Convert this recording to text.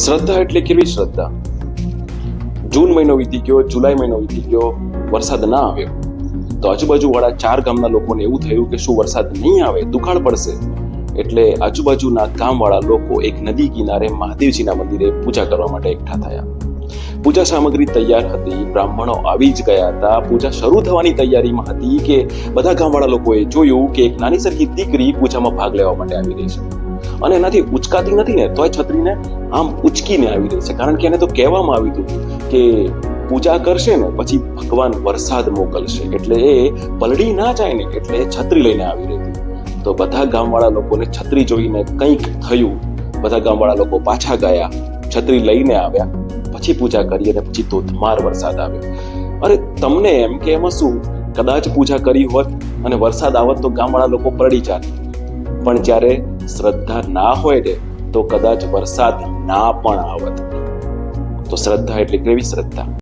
શ્રદ્ધા એટલે કેવી શ્રદ્ધા? જૂન મહિનો વીતી ગયો, જુલાઈ મહિનો વીતી ગયો, વરસાદ ના આવ્યો તો આજુબાજુ વાળા 4 ગામના લોકોને એવું થયું કે શું વરસાદ નહીં આવે, દુકાળ પડશે. એટલે આજુબાજુના ગામવાળા લોકો એક નદી કિનારે મહાદેવજીના મંદિરે પૂજા કરવા માટે એકઠા થયા. પૂજા સામગ્રી તૈયાર હતી, બ્રાહ્મણો આવી જ ગયા હતા. પૂજા શરૂ થવાની તૈયારીમાં હતી કે બધા ગામવાળા લોકોએ જોયું કે એક નાની સરખી દીકરી પૂજામાં ભાગ લેવા માટે આવી રહી છે અને એનાથી ઉચકાતી નથી ને તોય છત્રીને આમ ઉચકીને આવી રહી છે, કારણ કે એને તો કહેવામાં આવ્યું હતું કે પૂજા કરશે ને પછી ભગવાન વરસાદ મોકલશે, એટલે એ પલળી ના જાય ને એટલે છત્રી લઈને આવી રહી હતી. તો બધા ગામવાળા લોકોને છત્રી જોઈને કંઈક થયું. બધા ગામવાળા લોકો પાછા ગયા, છત્રી લઈને આવ્યા, પછી પૂજા કરી અને પછી ધોધમાર વરસાદ આવ્યો. અરે તમને એમ કે એમાં શું, કદાચ પૂજા કરી હોત અને વરસાદ આવત તો ગામવાળા લોકો પલળી જાત, પણ જ્યારે શ્રદ્ધા ના હોય ને તો કદાચ વરસાદ ના પણ આવત. તો શ્રદ્ધા એટલે કેવી શ્રદ્ધા?